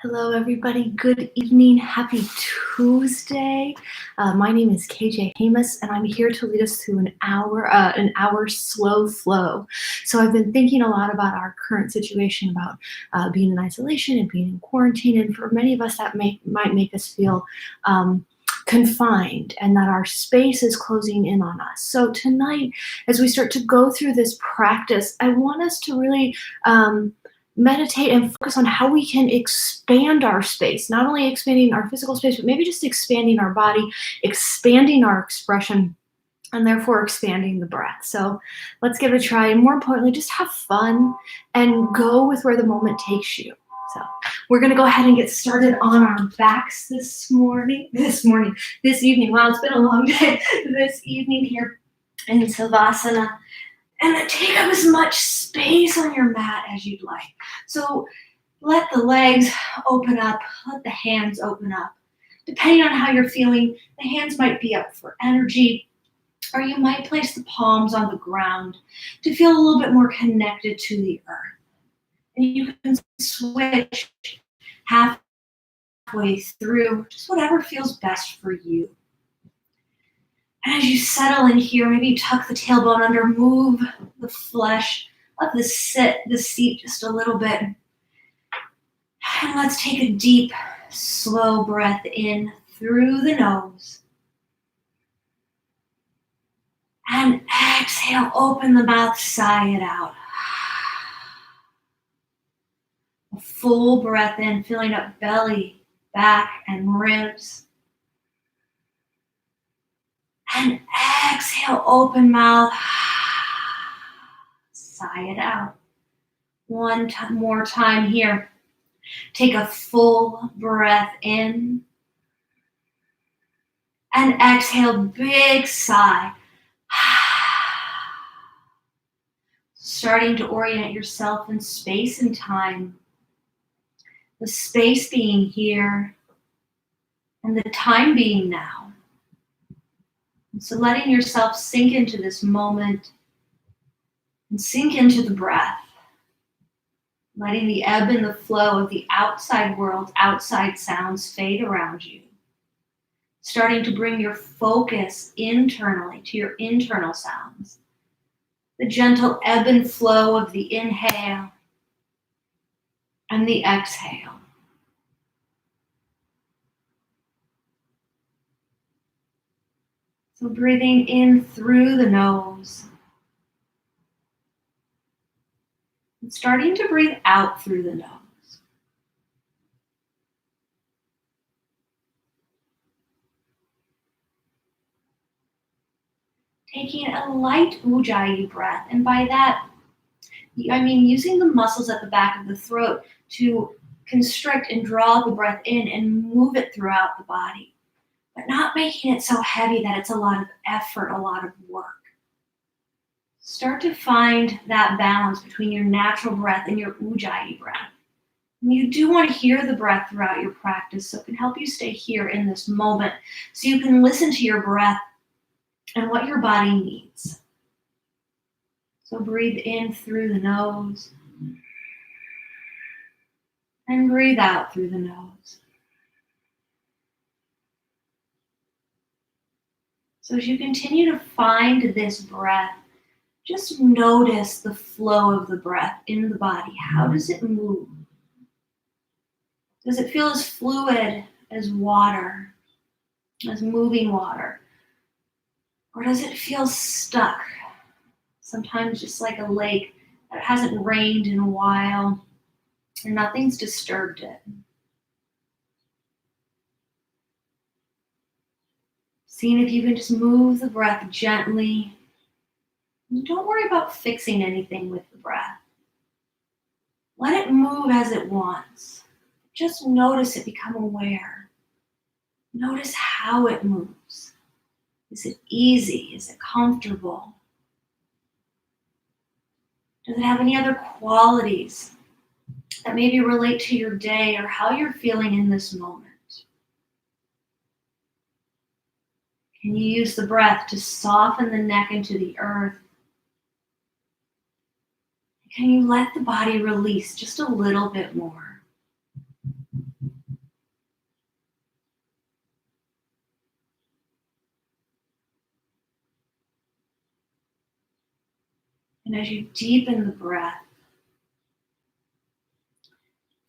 Hello, everybody. Good evening. Happy Tuesday. My name is KJ Hamus, and I'm here to lead us through an hour slow flow. So I've been thinking a lot about our current situation, about being in isolation and being in quarantine, and for many of us, that might make us feel confined, and that our space is closing in on us. So tonight, as we start to go through this practice, I want us to really meditate and focus on how we can expand our space, not only expanding our physical space, but maybe just expanding our body, expanding our expression, and therefore expanding the breath. So let's give it a try. And more importantly, just have fun and go with where the moment takes you. So we're going to go ahead and get started on our backs this evening. Wow, it's been a long day. This evening here in Savasana. And then take up as much space on your mat as you'd like. So let the legs open up, let the hands open up. Depending on how you're feeling, the hands might be up for energy, or you might place the palms on the ground to feel a little bit more connected to the earth. And you can switch halfway through, just whatever feels best for you. And as you settle in here, maybe tuck the tailbone under, move the flesh of the seat just a little bit. And let's take a deep, slow breath in through the nose. And exhale, open the mouth, sigh it out. A full breath in, filling up belly, back, and ribs. And exhale, open mouth, sigh it out. One more time here. Take a full breath in. And exhale, big sigh. Starting to orient yourself in space and time. The space being here and the time being now. So letting yourself sink into this moment and sink into the breath. Letting the ebb and the flow of the outside world, outside sounds fade around you. Starting to bring your focus internally to your internal sounds. The gentle ebb and flow of the inhale and the exhale. So breathing in through the nose. And starting to breathe out through the nose. Taking a light Ujjayi breath. And by that, I mean using the muscles at the back of the throat to constrict and draw the breath in and move it throughout the body. But not making it so heavy that it's a lot of effort, a lot of work. Start to find that balance between your natural breath and your Ujjayi breath. And you do want to hear the breath throughout your practice, so it can help you stay here in this moment, so you can listen to your breath and what your body needs. So breathe in through the nose and breathe out through the nose. So as you continue to find this breath, just notice the flow of the breath in the body. How does it move? Does it feel as fluid as water, as moving water? Or does it feel stuck? Sometimes just like a lake that hasn't rained in a while and nothing's disturbed it. Seeing if you can just move the breath gently. And don't worry about fixing anything with the breath. Let it move as it wants. Just notice it, become aware. Notice how it moves. Is it easy? Is it comfortable? Does it have any other qualities that maybe relate to your day or how you're feeling in this moment? Can you use the breath to soften the neck into the earth? Can you let the body release just a little bit more? And as you deepen the breath,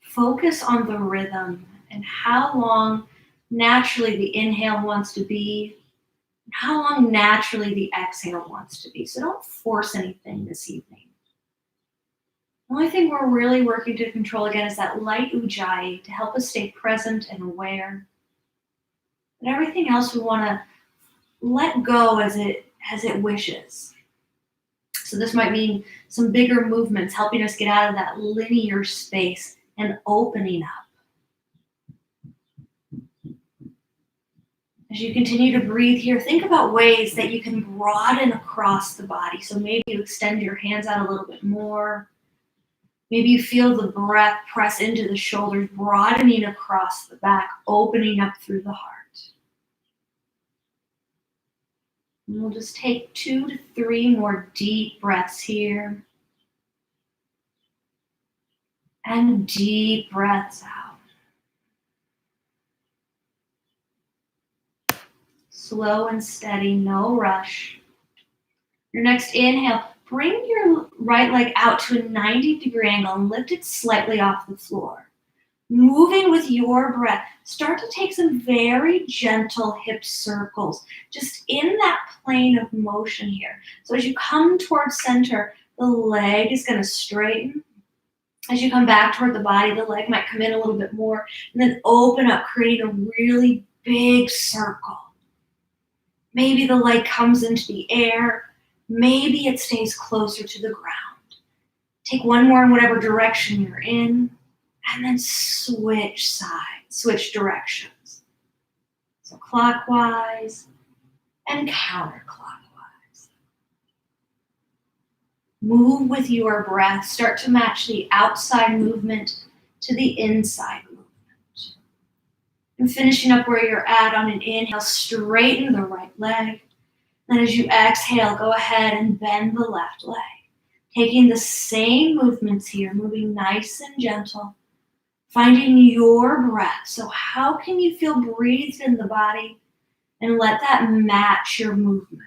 focus on the rhythm and how long naturally the inhale wants to be, and how long naturally the exhale wants to be. So don't force anything this evening. The only thing we're really working to control again is that light ujjayi to help us stay present and aware. But everything else we want to let go as it wishes. So this might mean some bigger movements, helping us get out of that linear space and opening up. As you continue to breathe here, think about ways that you can broaden across the body. So maybe you extend your hands out a little bit more. Maybe you feel the breath press into the shoulders, broadening across the back, opening up through the heart. And we'll just take 2 to 3 more deep breaths here. And deep breaths out. Slow and steady, no rush. Your next inhale, bring your right leg out to a 90-degree angle and lift it slightly off the floor. Moving with your breath, start to take some very gentle hip circles, just in that plane of motion here. So as you come towards center, the leg is going to straighten. As you come back toward the body, the leg might come in a little bit more and then open up, creating a really big circle. Maybe the leg comes into the air. Maybe it stays closer to the ground. Take one more in whatever direction you're in, and then switch sides, switch directions. So clockwise and counterclockwise. Move with your breath. Start to match the outside movement to the inside movement. And finishing up where you're at on an inhale, straighten the right leg. Then as you exhale, go ahead and bend the left leg. Taking the same movements here, moving nice and gentle, finding your breath. So how can you feel breathed in the body and let that match your movement?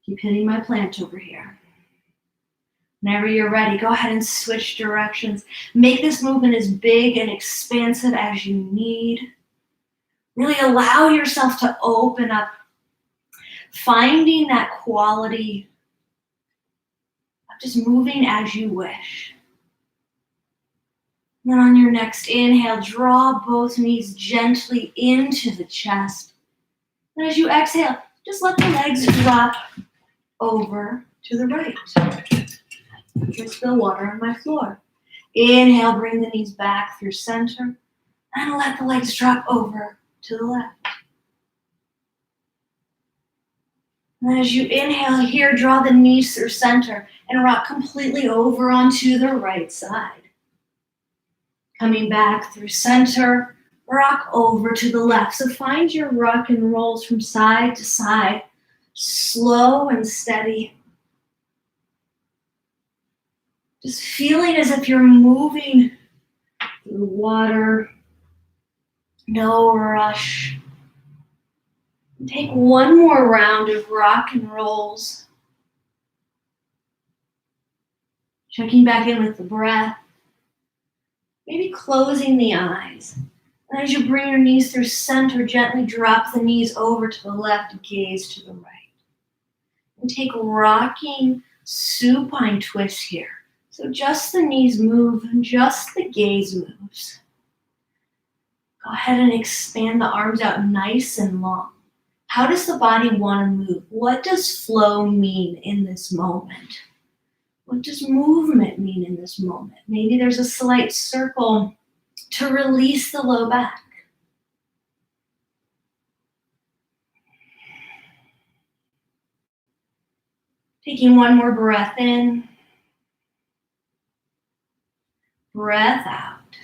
Keep hitting my plant over here. Whenever you're ready, go ahead and switch directions. Make this movement as big and expansive as you need. Really allow yourself to open up, finding that quality of just moving as you wish. And then on your next inhale, draw both knees gently into the chest. And as you exhale, just let the legs drop over to the right. I spill water on my floor. Inhale, bring the knees back through center. And let the legs drop over to the left. And as you inhale here, draw the knees through center and rock completely over onto the right side. Coming back through center, rock over to the left. So find your rock and rolls from side to side, slow and steady. Just feeling as if you're moving through water, no rush. Take one more round of rock and rolls. Checking back in with the breath. Maybe closing the eyes. And as you bring your knees through center, gently drop the knees over to the left, gaze to the right. And take rocking supine twists here. So just the knees move and just the gaze moves. Go ahead and expand the arms out nice and long. How does the body want to move? What does flow mean in this moment? What does movement mean in this moment? Maybe there's a slight circle to release the low back. Taking one more breath in. Breath out.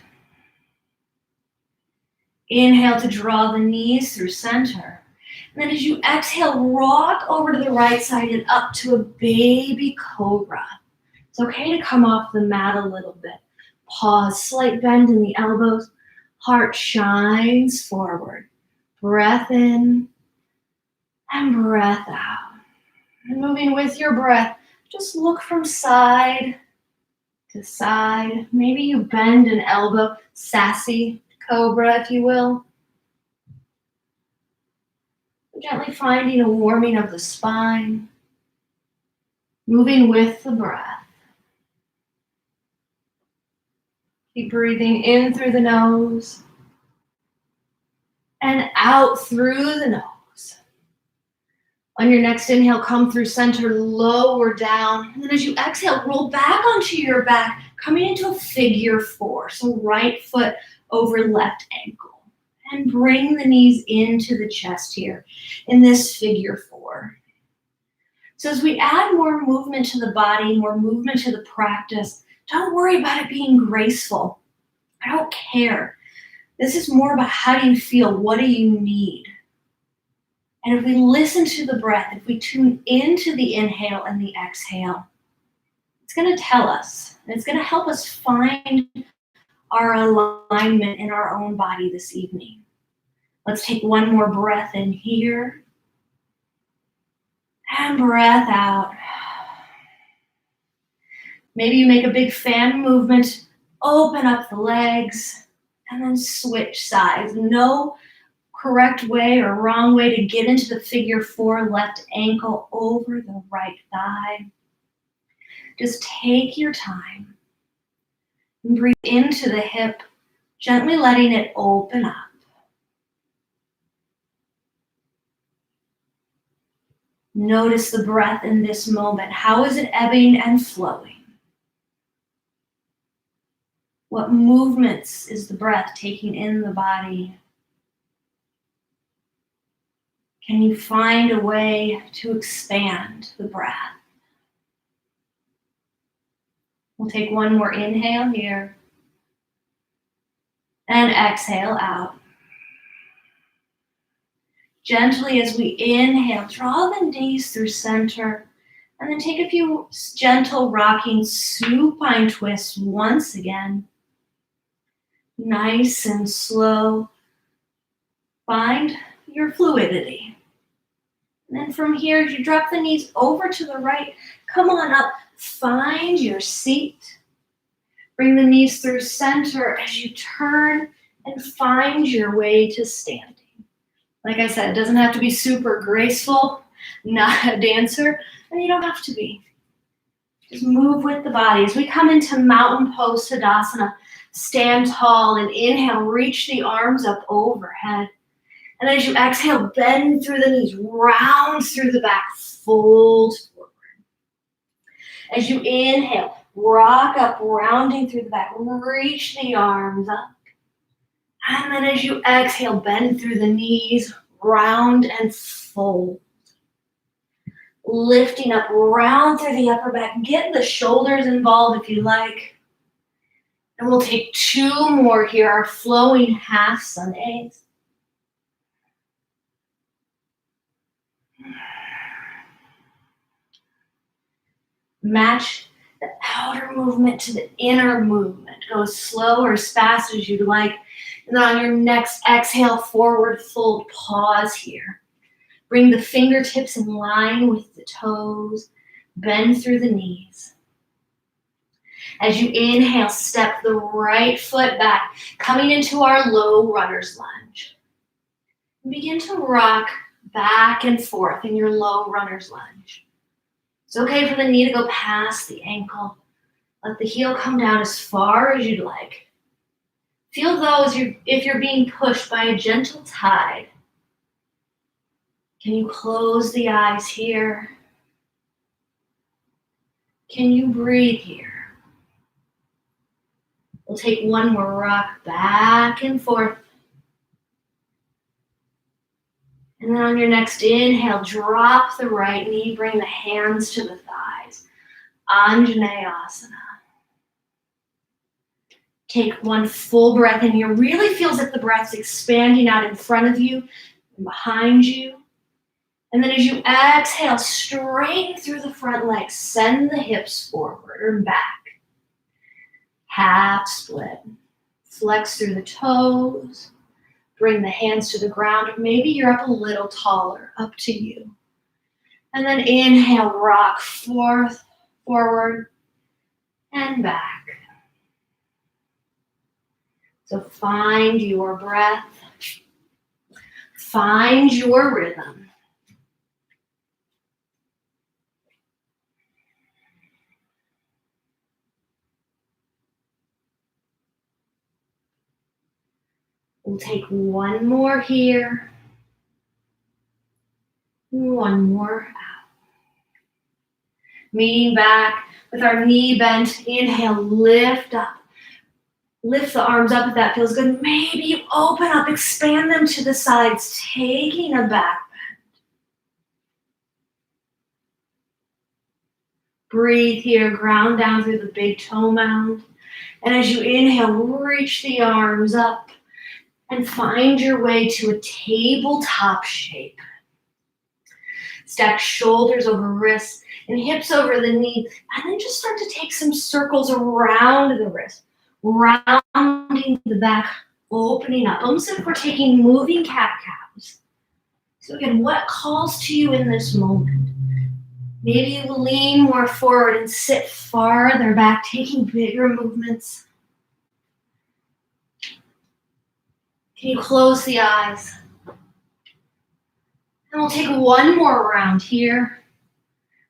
Inhale to draw the knees through center. And then as you exhale, rock over to the right side and up to a baby cobra. It's okay to come off the mat a little bit. Pause, slight bend in the elbows. Heart shines forward. Breath in and breath out. And moving with your breath, just look from side to side. Maybe you bend an elbow, sassy cobra, if you will. Gently finding a warming of the spine. Moving with the breath. Keep breathing in through the nose and out through the nose. On your next inhale, come through center, lower down. And then as you exhale, roll back onto your back, coming into a figure four. So right foot over left ankle. And bring the knees into the chest here in this figure four. So as we add more movement to the body, more movement to the practice, don't worry about it being graceful. I don't care. This is more about how do you feel? What do you need? And if we listen to the breath, if we tune into the inhale and the exhale, it's going to tell us, and it's going to help us find our alignment in our own body this evening. Let's take one more breath in here. And breath out. Maybe you make a big fan movement, open up the legs, and then switch sides. No correct way or wrong way to get into the figure four, left ankle over the right thigh. Just take your time and breathe into the hip, gently letting it open up. Notice the breath in this moment. How is it ebbing and flowing? What movements is the breath taking in the body? Can you find a way to expand the breath? We'll take one more inhale here. And exhale out. Gently as we inhale, draw the knees through center. And then take a few gentle rocking supine twists once again. Nice and slow. Find your fluidity. And then from here, as you drop the knees over to the right, come on up. Find your seat. Bring the knees through center as you turn and find your way to standing. Like I said, it doesn't have to be super graceful, not a dancer, and you don't have to be. Just move with the body. As we come into mountain pose Tadasana, stand tall and inhale, reach the arms up overhead. And as you exhale, bend through the knees, round through the back, fold forward. As you inhale, rock up, rounding through the back, reach the arms up. And then as you exhale, bend through the knees, round and fold. Lifting up, round through the upper back. Get the shoulders involved if you like. And we'll take two more here, our flowing half sun A's. Match the outer movement to the inner movement. Go as slow or as fast as you'd like. And then on your next exhale, forward fold, pause here. Bring the fingertips in line with the toes. Bend through the knees. As you inhale, step the right foot back, coming into our low runner's lunge. And begin to rock back and forth in your low runner's lunge. It's okay for the knee to go past the ankle. Let the heel come down as far as you'd like. Feel though if you're being pushed by a gentle tide. Can you close the eyes here? Can you breathe here? We'll take one more rock back and forth. And then on your next inhale, drop the right knee, bring the hands to the thighs. Anjaneyasana. Take one full breath in here. Really feel as if the breath's expanding out in front of you and behind you. And then as you exhale, straighten through the front legs. Send the hips forward or back. Half split. Flex through the toes. Bring the hands to the ground. Or maybe you're up a little taller. Up to you. And then inhale, rock forward and back. So find your breath. Find your rhythm. We'll take one more here. One more out. Meeting back with our knee bent. Inhale, lift up. Lift the arms up if that feels good. Maybe you open up, expand them to the sides, taking a back bend. Breathe here, ground down through the big toe mound. And as you inhale, reach the arms up and find your way to a tabletop shape. Stack shoulders over wrists and hips over the knees. And then just start to take some circles around the wrist. Rounding the back, opening up. Almost as if we're taking moving cat-cows. So again, what calls to you in this moment? Maybe you will lean more forward and sit farther back, taking bigger movements. Can you close the eyes? And we'll take one more round here.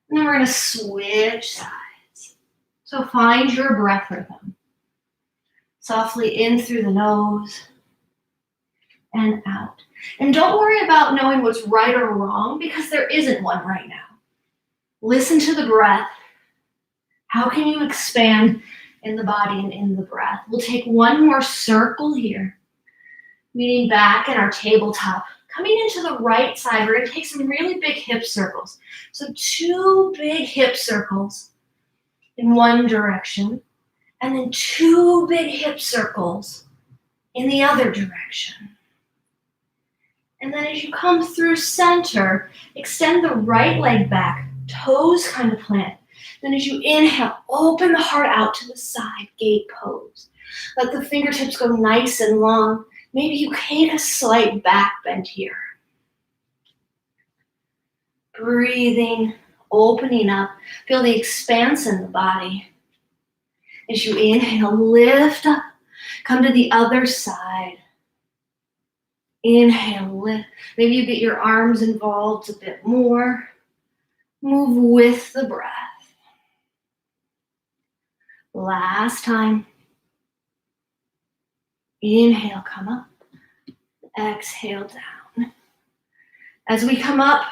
And then we're going to switch sides. So find your breath rhythm. Softly in through the nose and out. And don't worry about knowing what's right or wrong because there isn't one right now. Listen to the breath. How can you expand in the body and in the breath? We'll take one more circle here. Meeting back in our tabletop. Coming into the right side, we're going to take some really big hip circles. So 2 big hip circles in one direction. And then 2 big hip circles in the other direction. And then as you come through center, extend the right leg back, toes kind of plant. Then as you inhale, open the heart out to the side, gate pose. Let the fingertips go nice and long. Maybe you take a slight back bend here. Breathing, opening up. Feel the expanse in the body. As you inhale, lift up, come to the other side. Inhale, lift. Maybe you get your arms involved a bit more. Move with the breath. Last time. Inhale, come up. Exhale, down. As we come up,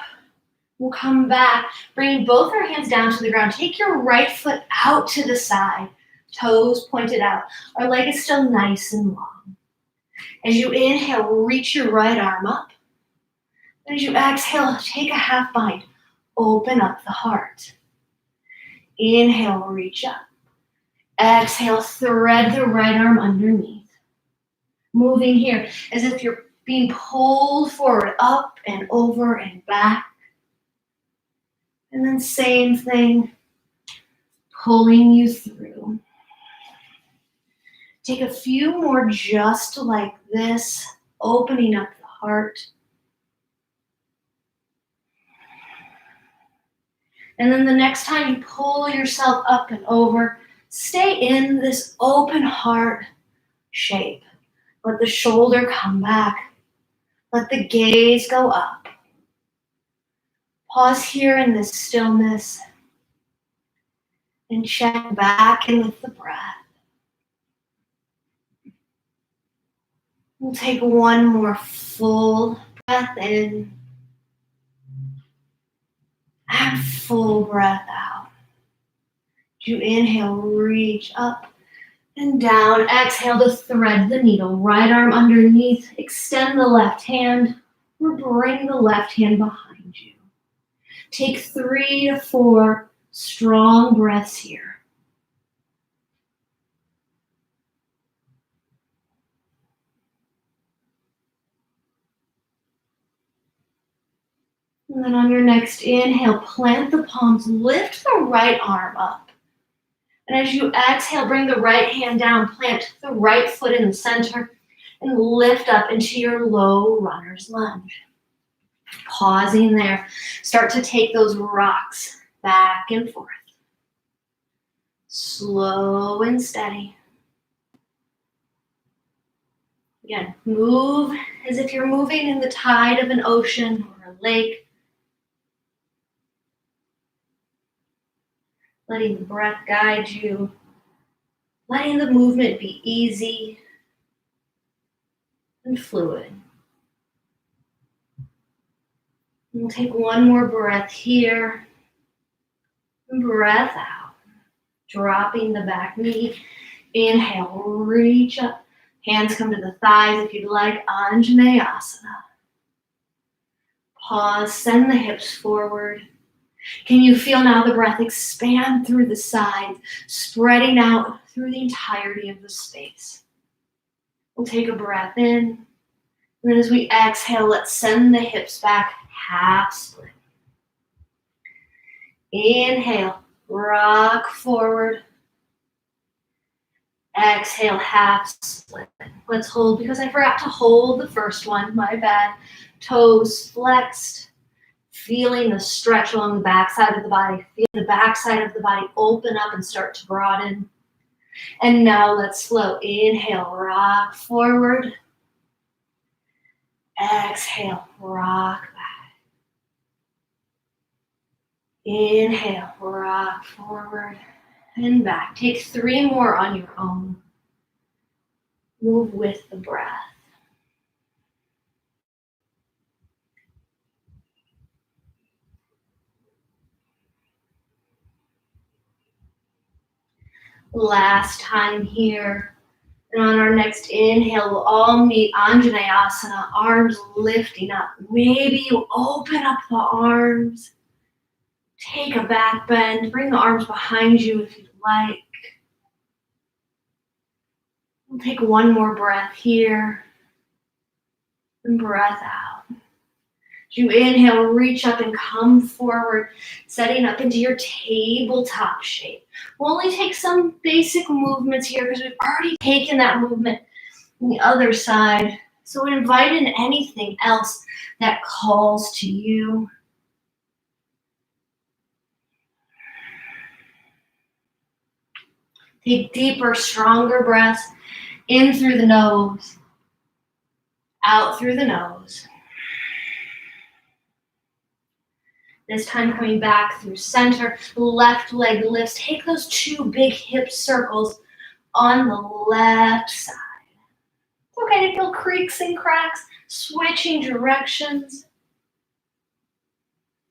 we'll come back, bringing both our hands down to the ground. Take your right foot out to the side. Toes pointed out. Our leg is still nice and long. As you inhale, reach your right arm up. And as you exhale, take a half bind. Open up the heart. Inhale, reach up. Exhale, thread the right arm underneath. Moving here as if you're being pulled forward, up and over and back. And then same thing, pulling you through. Take a few more just like this, opening up the heart. And then the next time you pull yourself up and over, stay in this open heart shape. Let the shoulder come back. Let the gaze go up. Pause here in this stillness and check back in with the breath. We'll take one more full breath in and full breath out. As you inhale, reach up and down. Exhale to thread the needle. Right arm underneath. Extend the left hand or bring the left hand behind you. Take 3 to 4 strong breaths here. And then on your next inhale, plant the palms, lift the right arm up. And as you exhale, bring the right hand down, plant the right foot in the center, and lift up into your low runner's lunge. Pausing there, start to take those rocks back and forth. Slow and steady. Again, move as if you're moving in the tide of an ocean or a lake. Letting the breath guide you. Letting the movement be easy and fluid. We'll take one more breath here. And breath out. Dropping the back knee. Inhale, reach up. Hands come to the thighs if you'd like. Anjaneyasana. Pause, send the hips forward. Can you feel now the breath expand through the sides, spreading out through the entirety of the space? We'll take a breath in. And then as we exhale, let's send the hips back, half split. Inhale, rock forward. Exhale, half split. Let's hold, because I forgot to hold the first one, my bad. Toes flexed, feeling the stretch along the back side of the body. Feel the back side of the body open up and start to broaden. And now let's slow. Inhale, rock forward. Exhale, rock back. Inhale, rock forward and back. Take 3 more on your own. Move with the breath. Last time here. And on our next inhale, we'll all meet Anjaneyasana, arms lifting up. Maybe you open up the arms. Take a back bend. Bring the arms behind you if you'd like. We'll take one more breath here. And breath out. As you inhale, reach up and come forward, setting up into your tabletop shape. We'll only take some basic movements here because we've already taken that movement on the other side. So invite in anything else that calls to you. Take deeper, stronger breaths in through the nose, out through the nose. This time coming back through center, left leg lifts. Take those 2 big hip circles on the left side. It's okay to feel creaks and cracks, switching directions.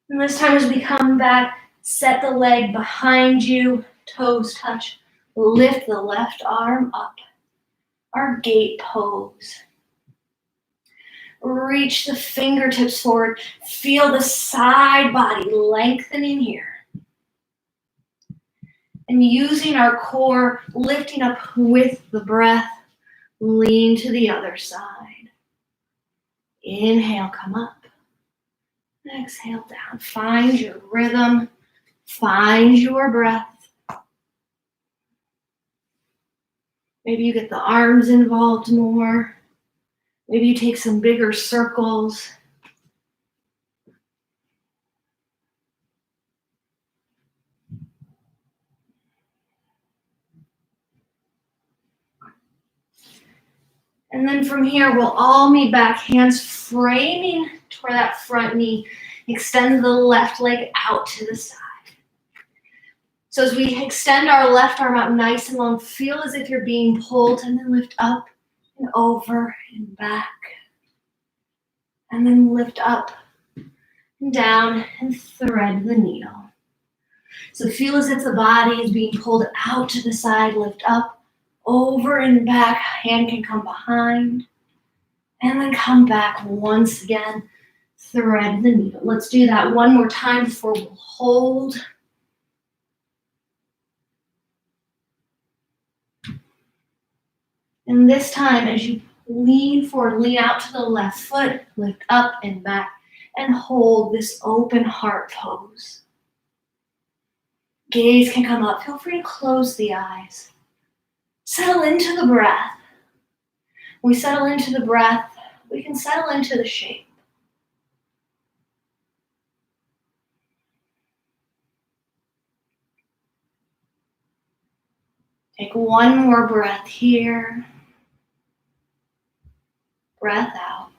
And this time as we come back, set the leg behind you, toes touch. Lift the left arm up. Our gate pose. Reach the fingertips forward. Feel the side body lengthening here. And using our core, lifting up with the breath, lean to the other side. Inhale, come up. Exhale down. Find your rhythm. Find your breath. Maybe you get the arms involved more. Maybe you take some bigger circles. And then from here, we'll all meet back, hands framing toward that front knee. Extend the left leg out to the side. So as we extend our left arm out nice and long, feel as if you're being pulled, and then lift up and over and back. And then lift up and down and thread the needle. So feel as if the body is being pulled out to the side, lift up, over and back. Hand can come behind. And then come back once again, thread the needle. Let's do that one more time before we'll hold. And this time, as you lean forward, lean out to the left foot, lift up and back, and hold this open heart pose. Gaze can come up. Feel free to close the eyes. Settle into the breath. When we settle into the breath, we can settle into the shape. Take one more breath here. Breath out.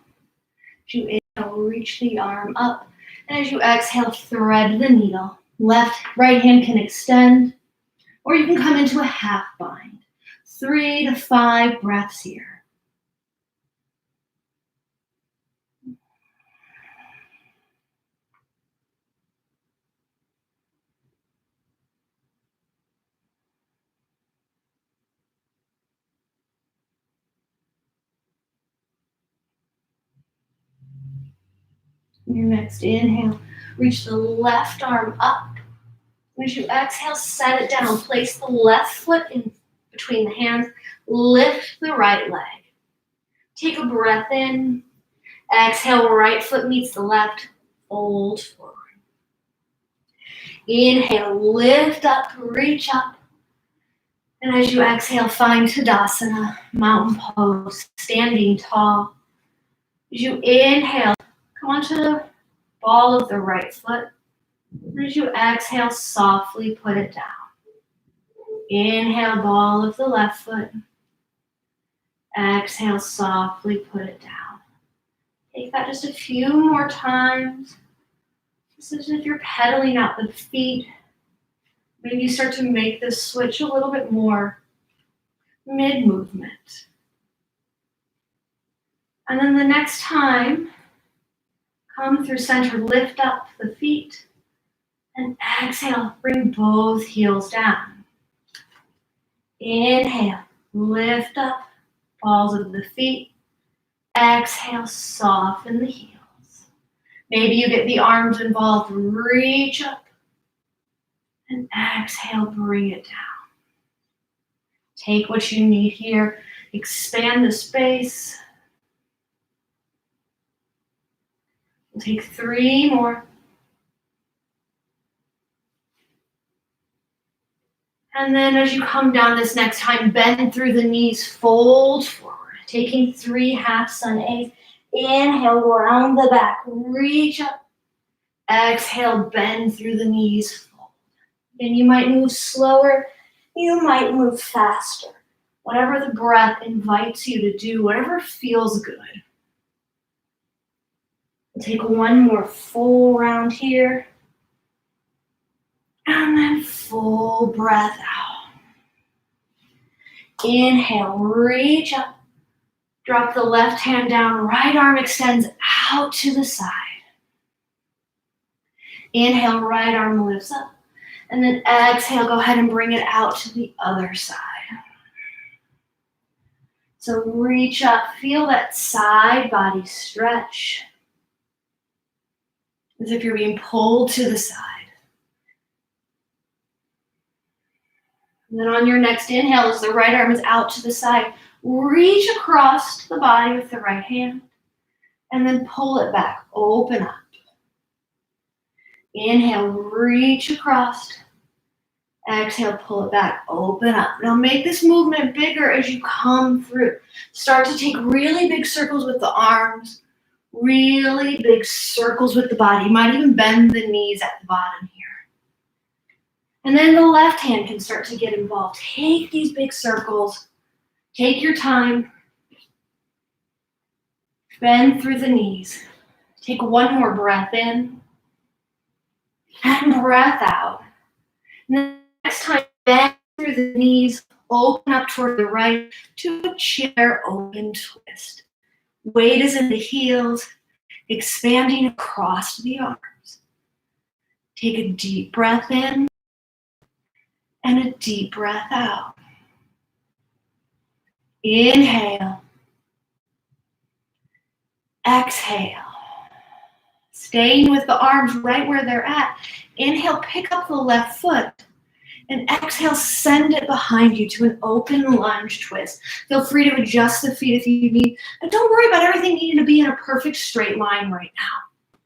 As you inhale, reach the arm up. And as you exhale, thread the needle. Right hand can extend, or you can come into a half bind. 3 to 5 breaths here. Your next inhale, reach the left arm up. As you exhale, set it down. Place the left foot in between the hands. Lift the right leg. Take a breath in. Exhale, right foot meets the left. Fold forward. Inhale, lift up, reach up. And as you exhale, find Tadasana, mountain pose, standing tall. As you inhale, come onto the ball of the right foot. And as you exhale, softly put it down. Inhale, ball of the left foot. Exhale, softly put it down. Take that just a few more times. Just as if you're pedaling out the feet. Maybe you start to make this switch a little bit more mid-movement. And then the next time, come through center, lift up the feet. And exhale, bring both heels down. Inhale, lift up, balls of the feet. Exhale, soften the heels. Maybe you get the arms involved, reach up. And exhale, bring it down. Take what you need here. Expand the space. We'll take 3 more. And then as you come down this next time, bend through the knees, fold forward. Taking 3 half sun A's. Inhale, round the back, reach up. Exhale, bend through the knees, fold. And you might move slower, you might move faster. Whatever the breath invites you to do, whatever feels good. We'll take 1 more full round here. And then full breath out. Inhale, reach up. Drop the left hand down, right arm extends out to the side. Inhale, right arm lifts up. And then exhale, go ahead and bring it out to the other side. So reach up, feel that side body stretch. As if you're being pulled to the side. And then on your next inhale, as the right arm is out to the side, reach across the body with the right hand. And then pull it back, open up. Inhale, reach across. Exhale, pull it back, open up. Now make this movement bigger as you come through. Start to take really big circles with the arms, really big circles with the body. You might even bend the knees at the bottom here. And then the left hand can start to get involved. Take these big circles. Take your time. Bend through the knees. Take 1 more breath in. And breath out. And then next time, bend through the knees. Open up toward the right to a chair open twist. Weight is in the heels. Expanding across the arms. Take a deep breath in. And a deep breath out. Inhale. Exhale. Staying with the arms right where they're at. Inhale, pick up the left foot. And exhale, send it behind you to an open lunge twist. Feel free to adjust the feet if you need. But don't worry about everything needing to be in a perfect straight line right now.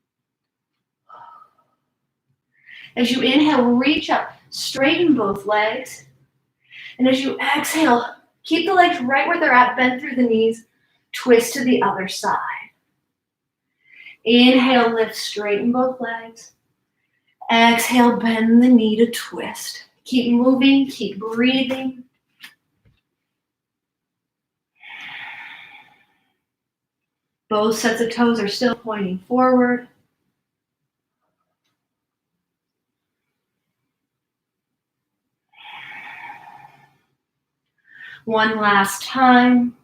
As you inhale, reach up, straighten both legs. And as you exhale, keep the legs right where they're at, bend through the knees, twist to the other side. Inhale, lift, straighten both legs. Exhale, bend the knee to twist. Keep moving, keep breathing. Both sets of toes are still pointing forward. One last time.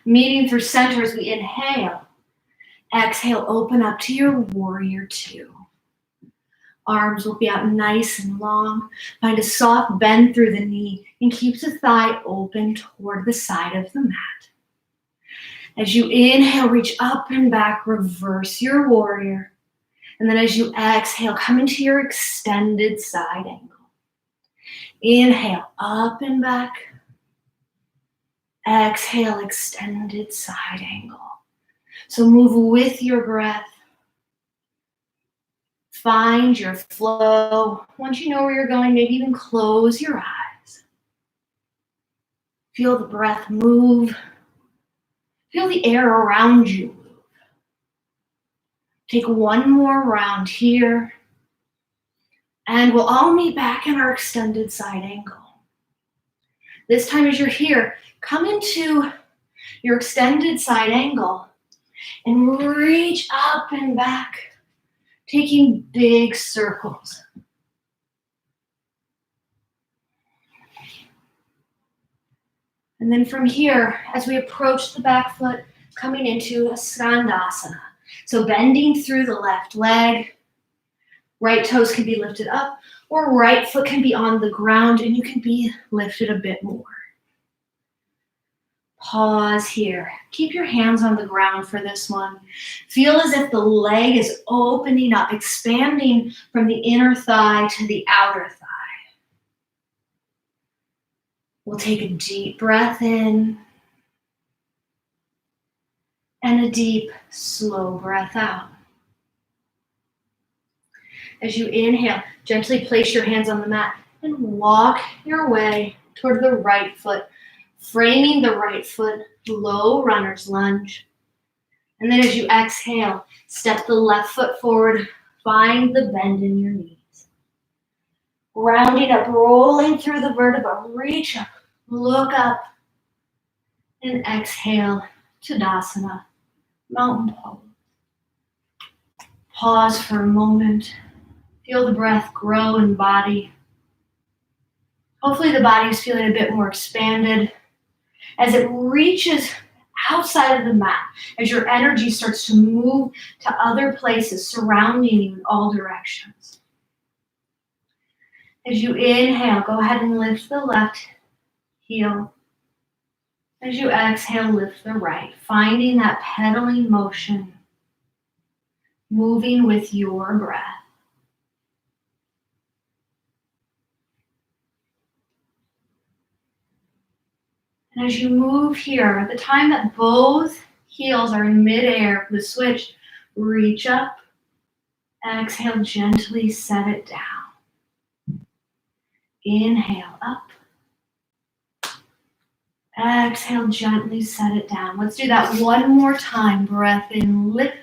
Meeting through center as we inhale. Exhale, open up to your warrior two. Arms will be out nice and long. Find a soft bend through the knee and keep the thigh open toward the side of the mat. As you inhale, reach up and back, reverse your warrior. And then as you exhale, come into your extended side angle. Inhale, up and back. Exhale, extended side angle. So move with your breath. Find your flow. Once you know where you're going, maybe even close your eyes. Feel the breath move. Feel the air around you move. Take one more round here. And we'll all meet back in our extended side angle. This time as you're here, come into your extended side angle and reach up and back, taking big circles. And then from here, as we approach the back foot, coming into a Skandasana. So bending through the left leg, right toes can be lifted up, or right foot can be on the ground and you can be lifted a bit more. Pause here. Keep your hands on the ground for this one. Feel as if the leg is opening up, expanding from the inner thigh to the outer thigh. We'll take a deep breath in and a deep, slow breath out. As you inhale, gently place your hands on the mat and walk your way toward the right foot, framing the right foot, low runner's lunge. And then as you exhale, step the left foot forward, find the bend in your knees. Rounding up, rolling through the vertebra, reach up, look up, and exhale, Tadasana, mountain pose. Pause for a moment. Feel the breath grow in body. Hopefully the body is feeling a bit more expanded as it reaches outside of the mat, as your energy starts to move to other places surrounding you in all directions. As you inhale, go ahead and lift the left heel. As you exhale, lift the right, finding that pedaling motion, moving with your breath. And as you move here, at the time that both heels are in midair for the switch, reach up, exhale, gently set it down. Inhale up. Exhale, gently set it down. Let's do that one more time. Breath in, lift.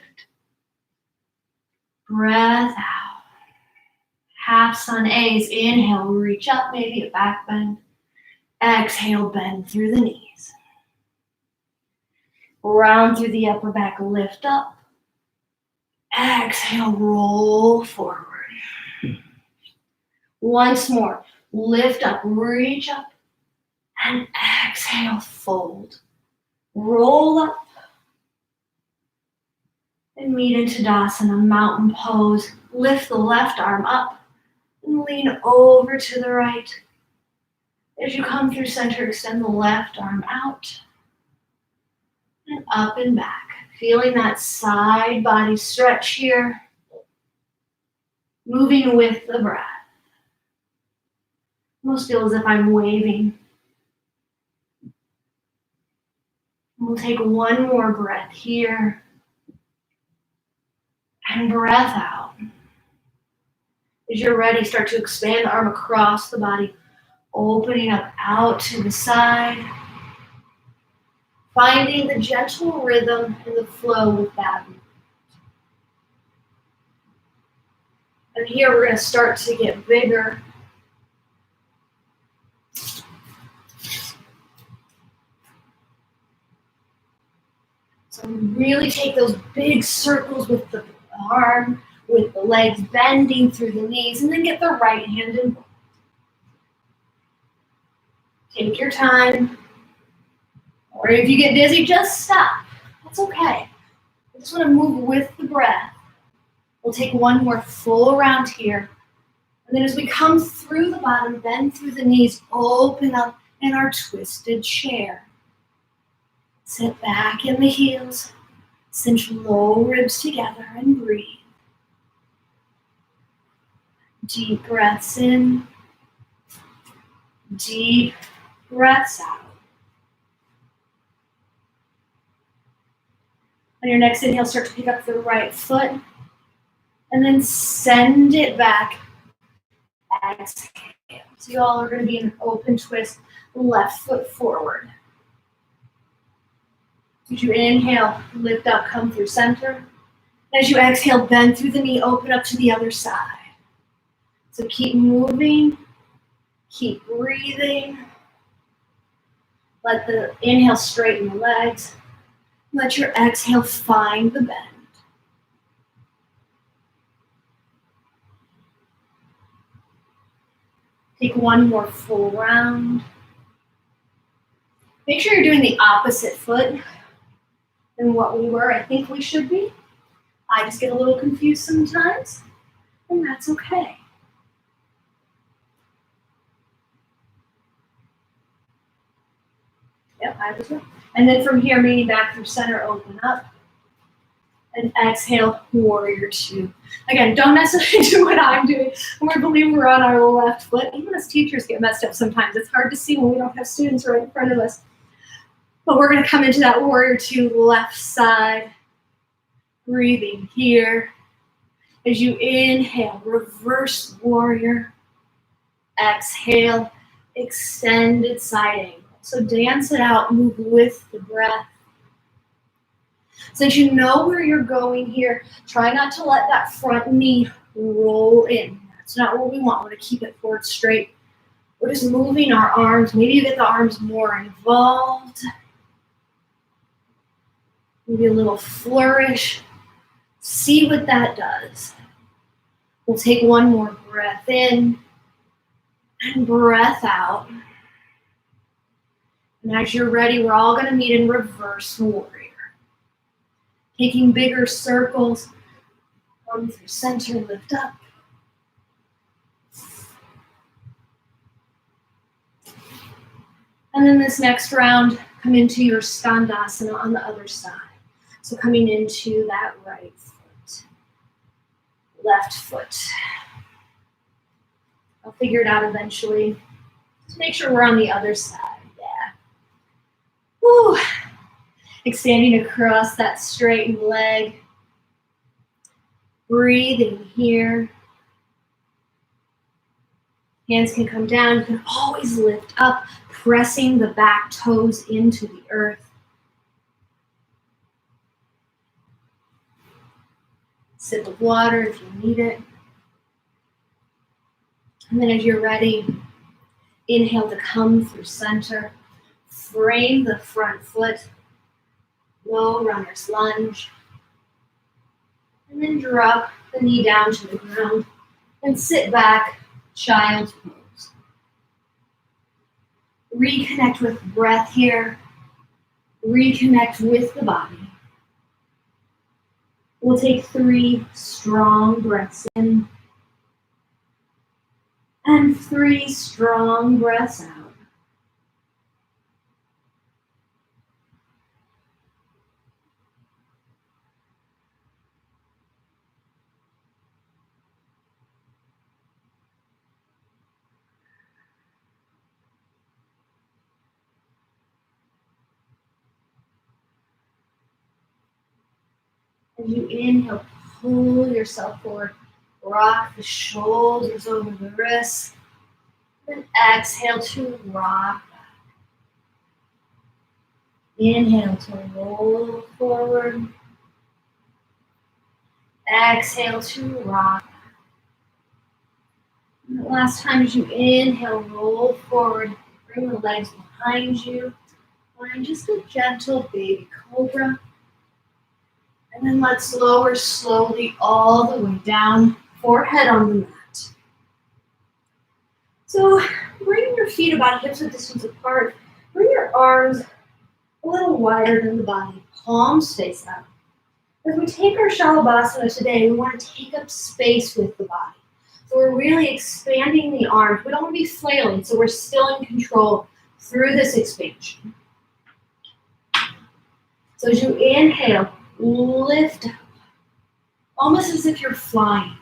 Breath out. Half sun A's. Inhale, reach up, maybe a back bend. Exhale, bend through the knees. Round through the upper back, lift up. Exhale, roll forward. Once more, lift up, reach up, and exhale, fold. Roll up and meet in Tadasana, mountain pose. Lift the left arm up and lean over to the right. As you come through center, extend the left arm out and up and back. Feeling that side body stretch here. Moving with the breath. Almost feel as if I'm waving. We'll take one more breath here and breath out. As you're ready, start to expand the arm across the body, opening up out to the side, finding the gentle rhythm and the flow with that. And here we're going to start to get bigger. So really take those big circles with the arm, with the legs bending through the knees, and then get the right hand in. Take your time. Or if you get dizzy, just stop. That's okay. I just want to move with the breath. We'll take one more full round here. And then as we come through the bottom, bend through the knees, open up in our twisted chair. Sit back in the heels, cinch low ribs together and breathe. Deep breaths in, deep breaths out. On your next inhale, start to pick up the right foot and then send it back. Exhale. So you all are going to be in an open twist, left foot forward. As you inhale, lift up, come through center. As you exhale, bend through the knee, open up to the other side. So keep moving, keep breathing. Let the inhale straighten the legs. Let your exhale find the bend. Take one more full round. Make sure you're doing the opposite foot than what we were. I think we should be. I just get a little confused sometimes, and that's okay. Yep, I was right. And then from here, leaning back through center, open up. And exhale, warrior two. Again, don't necessarily do what I'm doing. We believe we're on our left foot. Even as teachers get messed up sometimes. It's hard to see when we don't have students right in front of us. But we're going to come into that warrior two, left side. Breathing here. As you inhale, reverse warrior. Exhale, extended side angle. So dance it out, move with the breath. Since you know where you're going here, try not to let that front knee roll in. That's not what we want. We want to keep it forward straight. We're just moving our arms. Maybe you get the arms more involved. Maybe a little flourish. See what that does. We'll take one more breath in and breath out. And as you're ready, we're all going to meet in reverse warrior. Taking bigger circles, come through center, lift up. And then this next round, come into your Skandasana on the other side. So coming into that right foot, left foot. I'll figure it out eventually. Just make sure we're on the other side, yeah. Woo! Extending across that straightened leg. Breathing here. Hands can come down. You can always lift up, pressing the back toes into the earth. Sip of water if you need it. And then as you're ready, inhale to come through center. Frame the front foot. Low runner's lunge. And then drop the knee down to the ground and sit back, child's pose. Reconnect with breath here. Reconnect with the body. We'll take 3 strong breaths in and 3 strong breaths out. As you inhale, pull yourself forward. Rock the shoulders over the wrists. Then exhale to rock. Inhale to roll forward. Exhale to rock. And the last time as you inhale, roll forward. Bring the legs behind you. Find just a gentle baby cobra. And then let's lower slowly all the way down, forehead on the mat. So bring your feet about hips-width distance apart. Bring your arms a little wider than the body. Palms face out. As we take our Shalabhasana today, we want to take up space with the body. So we're really expanding the arms. We don't want to be flailing, so we're still in control through this expansion. So as you inhale, lift up, almost as if you're flying.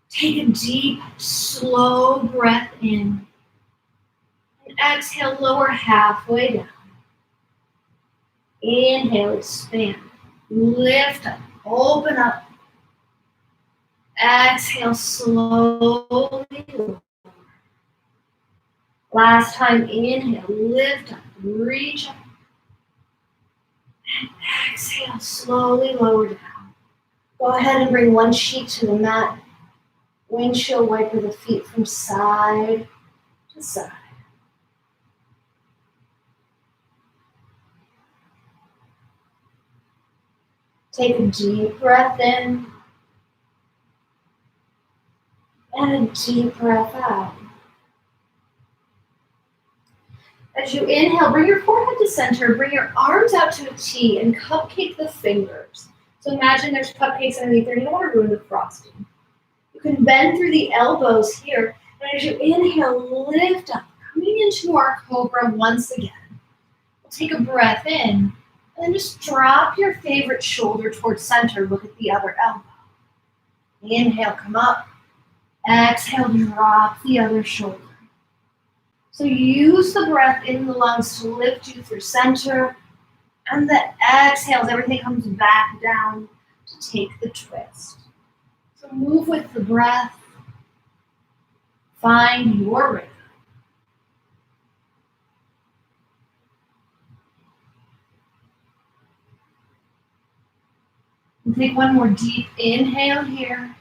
Take a deep, slow breath in. And exhale, lower halfway down. Inhale, expand. Lift up, open up. Exhale, slowly lower. Last time, inhale, lift up, reach up. And exhale, slowly lower down. Go ahead and bring one cheek to the mat. Windshield wiper the feet from side to side. Take a deep breath in and a deep breath out. As you inhale, bring your forehead to center, bring your arms out to a T and cupcake the fingers. So imagine there's cupcakes underneath there. You don't want to ruin the frosting. You can bend through the elbows here. And as you inhale, lift up, coming into our cobra once again. We'll take a breath in, and then just drop your favorite shoulder towards center. Look at the other elbow. Inhale, come up. Exhale, drop the other shoulder. So use the breath in the lungs to lift you through center. And the exhales, everything comes back down to take the twist. So move with the breath. Find your rhythm. And take one more deep inhale here.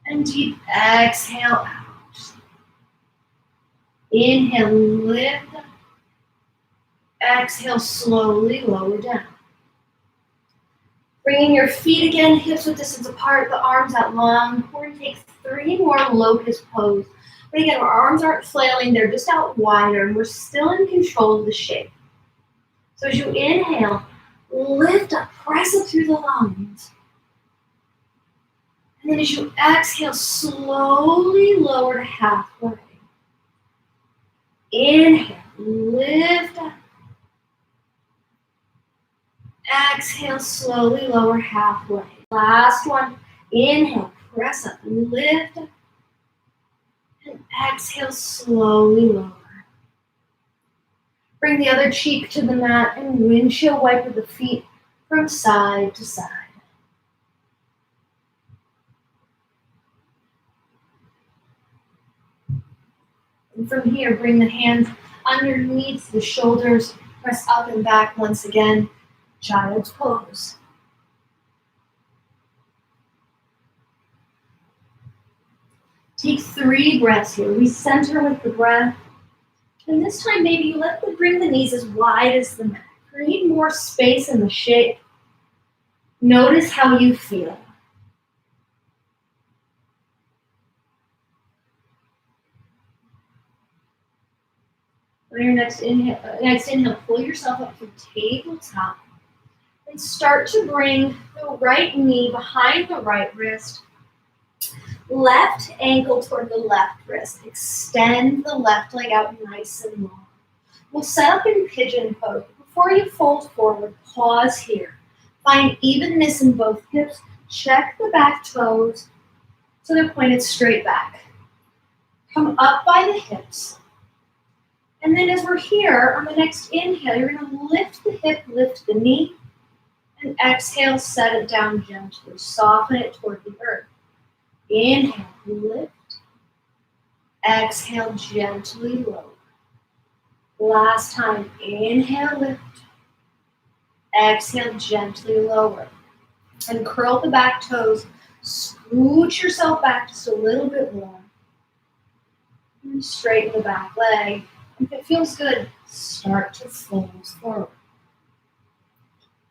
And deep exhale out. Inhale, lift. Exhale, slowly lower down. Bringing your feet again, hips width distance apart, the arms out long. We're going to take 3 more locust pose. But again, our arms aren't flailing, they're just out wider, and we're still in control of the shape. So as you inhale, lift up, press up through the lungs. And then as you exhale, slowly lower to halfway. Inhale, lift up. Exhale, slowly lower halfway. Last one. Inhale, press up, lift up. And exhale, slowly lower. Bring the other cheek to the mat and windshield wiper the feet from side to side. And from here, bring the hands underneath the shoulders. Press up and back once again. Child's pose. Take 3 breaths here. We center with the breath. And this time, maybe you bring the knees as wide as the mat. Create more space in the shape. Notice how you feel. On your next inhale, pull yourself up to tabletop. And start to bring the right knee behind the right wrist. Left ankle toward the left wrist. Extend the left leg out nice and long. We'll set up in pigeon pose. Before you fold forward, pause here. Find evenness in both hips. Check the back toes so they're pointed straight back. Come up by the hips. And then as we're here, on the next inhale, you're going to lift the hip, lift the knee. And exhale, set it down gently. Soften it toward the earth. Inhale, lift. Exhale, gently lower. Last time, inhale, lift. Exhale, gently lower. And curl the back toes. Scooch yourself back just a little bit more. And straighten the back leg. If it feels good, start to fold forward.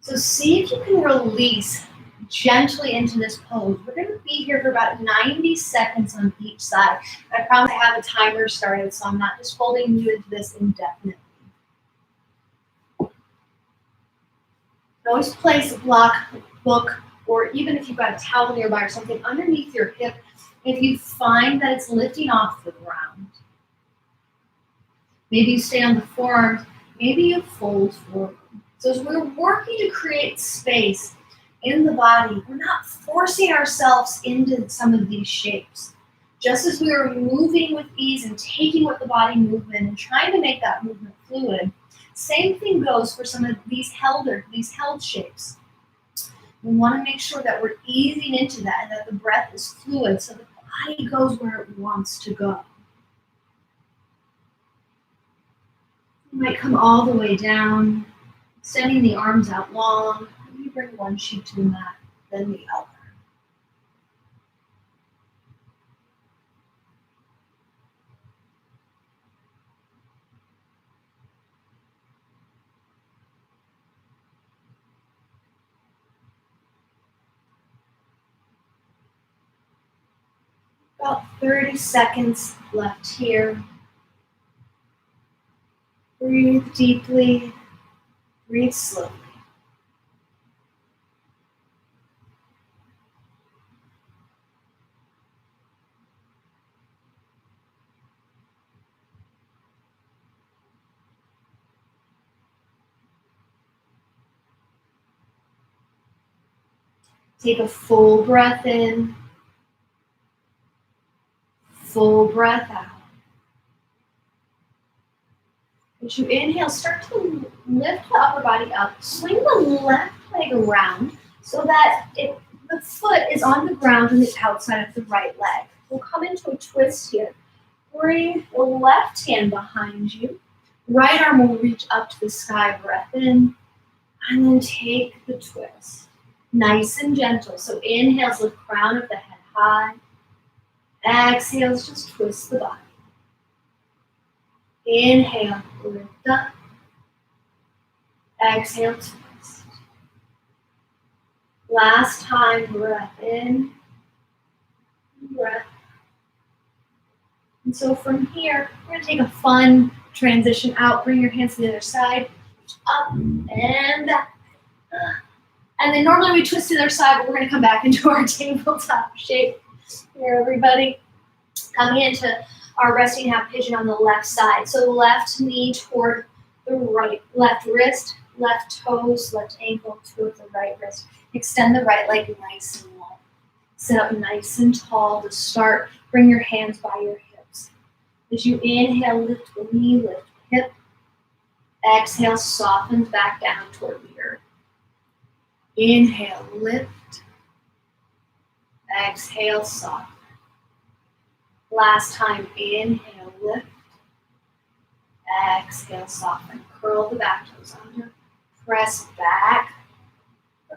So see if you can release gently into this pose. We're going to be here for about 90 seconds on each side. I promise I have a timer started, so I'm not just holding you into this indefinitely. Always place a block, book, or even if you've got a towel nearby or something underneath your hip. If you find that it's lifting off the ground, maybe you stay on the forearms, maybe you fold forward. So as we're working to create space in the body, we're not forcing ourselves into some of these shapes. Just as we are moving with ease and taking with the body movement and trying to make that movement fluid, same thing goes for some of these held shapes. We want to make sure that we're easing into that and that the breath is fluid so the body goes where it wants to go. You might come all the way down, extending the arms out long. You bring one cheek to the mat, then the other. About 30 seconds left here. Breathe deeply, breathe slowly. Take a full breath in, full breath out. As you inhale, start to lift the upper body up. Swing the left leg around so that the foot is on the ground on the outside of the right leg. We'll come into a twist here. Bring the left hand behind you. Right arm will reach up to the sky, breath in, and then take the twist. Nice and gentle. So inhales, lift crown of the head high. Exhales, just twist the body. Inhale, lift up. Exhale, twist. Last time, breath in, breath. And so from here, we're going to take a fun transition out. Bring your hands to the other side. Up and back. And then normally we twist to the other side, but we're going to come back into our tabletop shape here, everybody. Coming into our resting half pigeon on the left side. So left knee toward the right, left wrist, left toes, left ankle toward the right wrist. Extend the right leg nice and long. Sit up nice and tall to start. Bring your hands by your hips. As you inhale, lift the knee, lift the hip. Exhale, soften back down toward the earth. Inhale, lift. Exhale, soften. Last time, inhale, lift. Exhale, soften. Curl the back toes under. Press back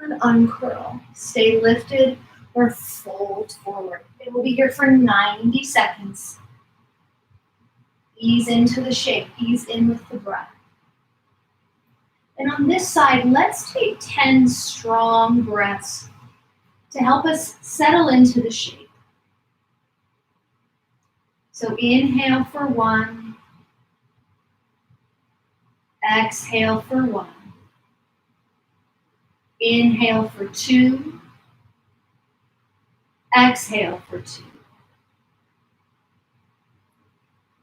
and uncurl. Stay lifted or fold forward. It will be here for 90 seconds. Ease into the shape. Ease in with the breath. And on this side, let's take 10 strong breaths to help us settle into the shape. So inhale for 1. Exhale for 1. Inhale for 2. Exhale for 2.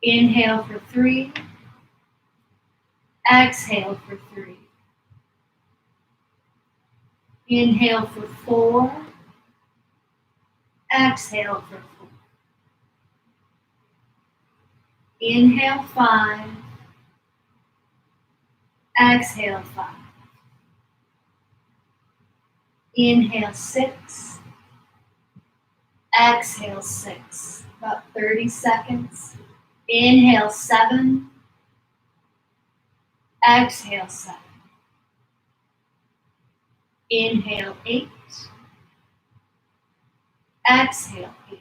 Inhale for 3. Exhale for 3. Inhale for 4. Exhale for 4. Inhale 5. Exhale 5. Inhale 6. Exhale 6. About 30 seconds. Inhale 7. Exhale 7. Inhale 8. Exhale 8.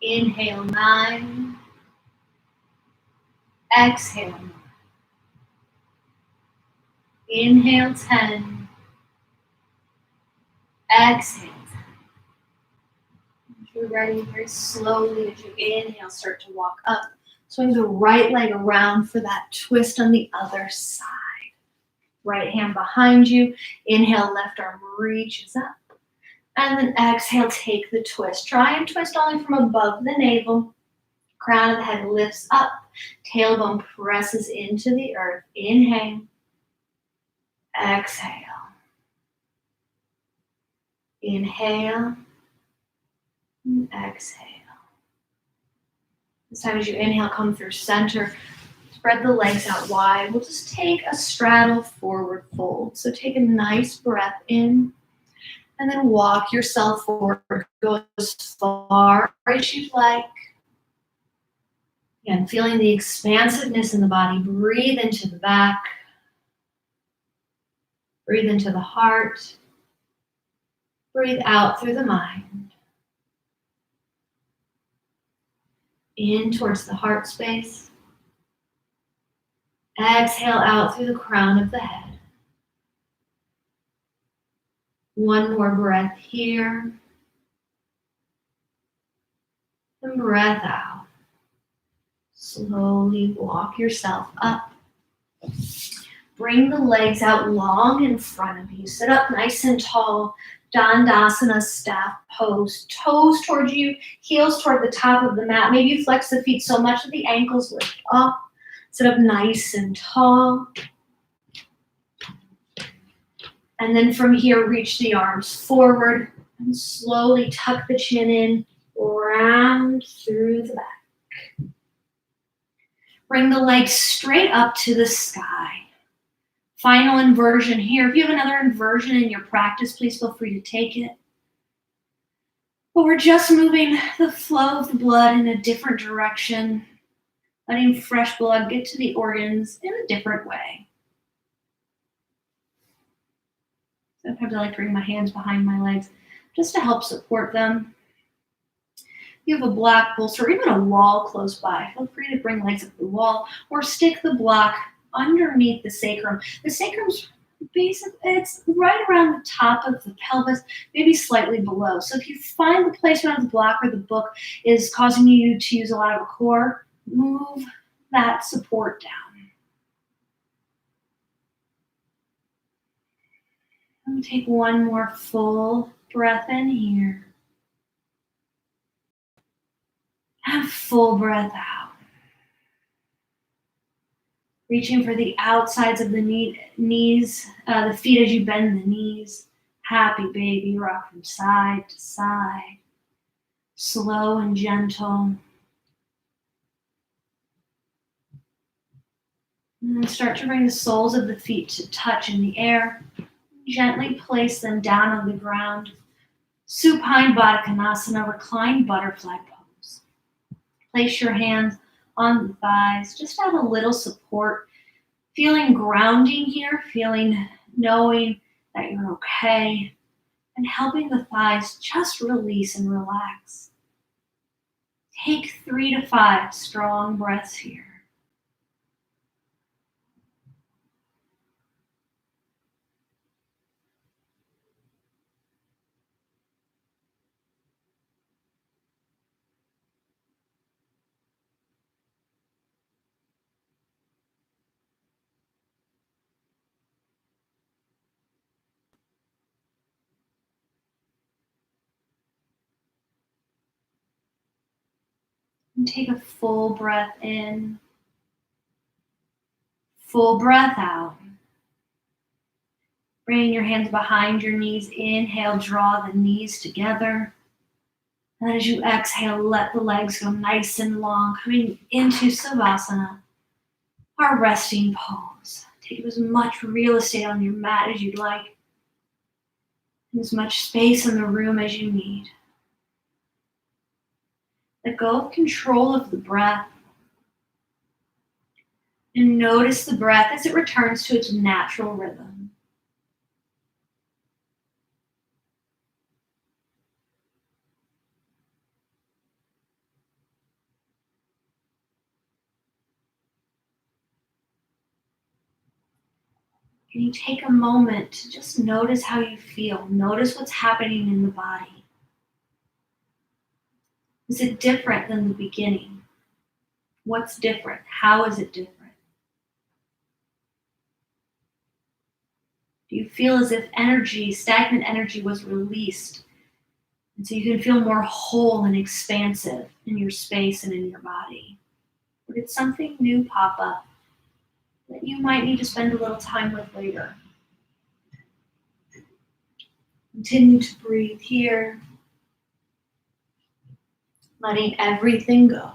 Inhale 9. Exhale 9. Inhale 10. Exhale 10. As you're ready, very slowly as you inhale, start to walk up. Swing the right leg around for that twist on the other side. Right hand behind you. Inhale, left arm reaches up. And then exhale, take the twist. Try and twist only from above the navel. Crown of the head lifts up. Tailbone presses into the earth. Inhale. Exhale. Inhale. And exhale. This time as you inhale, come through center. Spread the legs out wide. We'll just take a straddle forward fold. So take a nice breath in. And then walk yourself forward. Go as far as you'd like. Again, feeling the expansiveness in the body. Breathe into the back. Breathe into the heart. Breathe out through the mind. In towards the heart space. Exhale out through the crown of the head. One more breath here. And breath out. Slowly walk yourself up. Bring the legs out long in front of you. Sit up nice and tall. Dandasana, staff pose. Toes towards you, heels toward the top of the mat. Maybe you flex the feet so much that the ankles lift up. Sit up nice and tall. And then from here, reach the arms forward and slowly tuck the chin in, round through the back. Bring the legs straight up to the sky. Final inversion here. If you have another inversion in your practice, please feel free to take it. But we're just moving the flow of the blood in a different direction, letting fresh blood get to the organs in a different way. Sometimes I like to bring my hands behind my legs just to help support them. If you have a block bolster or even a wall close by, feel free to bring legs up the wall or stick the block underneath the sacrum. The sacrum's it's right around the top of the pelvis, maybe slightly below. So if you find the placement of the block or the book is causing you to use a lot of a core, move that support down. And take one more full breath in here. And full breath out. Reaching for the outsides of the knees, the feet as you bend the knees. Happy baby, rock from side to side. Slow and gentle. And then start to bring the soles of the feet to touch in the air. Gently place them down on the ground. Supine Baddha Konasana, reclined butterfly pose. Place your hands on the thighs, just add a little support, feeling grounding here, knowing that you're okay, and helping the thighs just release and relax. Take 3 to 5 strong breaths here. And take a full breath in, full breath out. Bringing your hands behind your knees, inhale, draw the knees together. And as you exhale, let the legs go nice and long, coming into Savasana, our resting pose. Take as much real estate on your mat as you'd like, and as much space in the room as you need. Let go of control of the breath. And notice the breath as it returns to its natural rhythm. Can you take a moment to just notice how you feel? Notice what's happening in the body. Is it different than the beginning? What's different? How is it different? Do you feel as if stagnant energy was released? And so you can feel more whole and expansive in your space and in your body? Or did something new pop up that you might need to spend a little time with later? Continue to breathe here, letting everything go.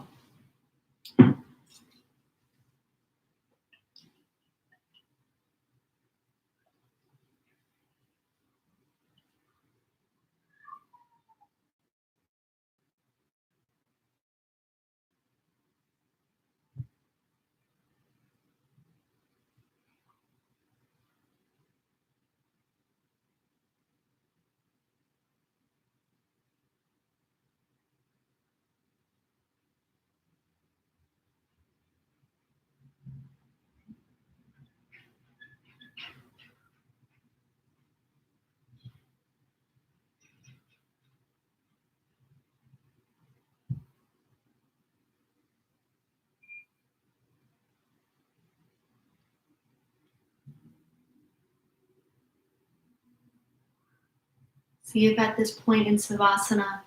See if at this point in Savasana,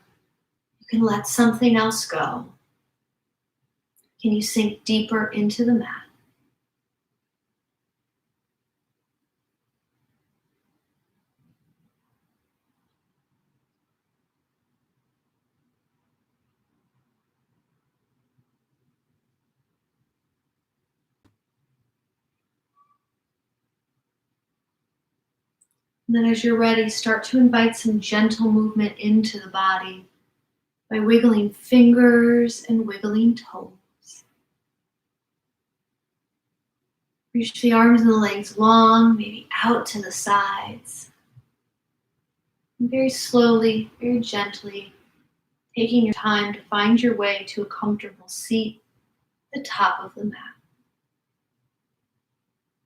you can let something else go. Can you sink deeper into the mat? And then as you're ready, start to invite some gentle movement into the body by wiggling fingers and wiggling toes. Reach the arms and the legs long, maybe out to the sides. And very slowly, very gently, taking your time to find your way to a comfortable seat at the top of the mat.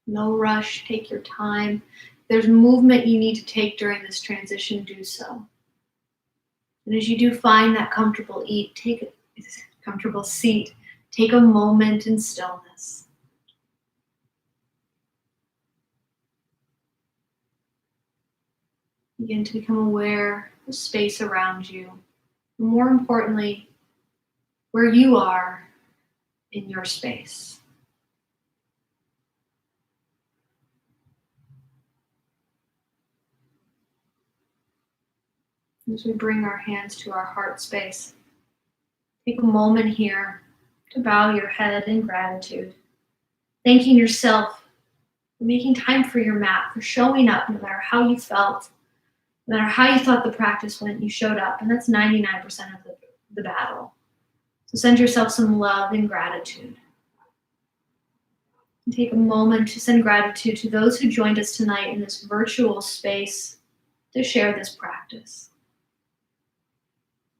No rush, take your time. If there's movement you need to take during this transition, do so. And as you do find that comfortable seat, take a moment in stillness. Begin to become aware of the space around you. And more importantly, where you are in your space. As we bring our hands to our heart space, take a moment here to bow your head in gratitude, thanking yourself for making time for your mat, for showing up no matter how you felt, no matter how you thought the practice went, you showed up, and that's 99% of the battle. So send yourself some love and gratitude. And take a moment to send gratitude to those who joined us tonight in this virtual space to share this practice.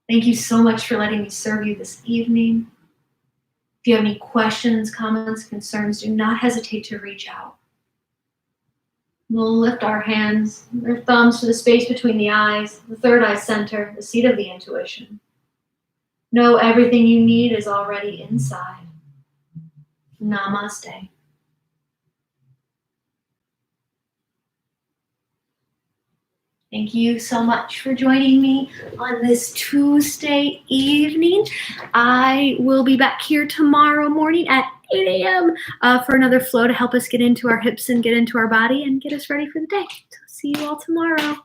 Thank you so much for letting me serve you this evening. If you have any questions, comments, concerns, do not hesitate to reach out. We'll lift our hands, our thumbs to the space between the eyes, the third eye center, the seat of the intuition. Know everything you need is already inside. Namaste. Thank you so much for joining me on this Tuesday evening. I will be back here tomorrow morning at 8 a.m. For another flow to help us get into our hips and get into our body and get us ready for the day. So see you all tomorrow.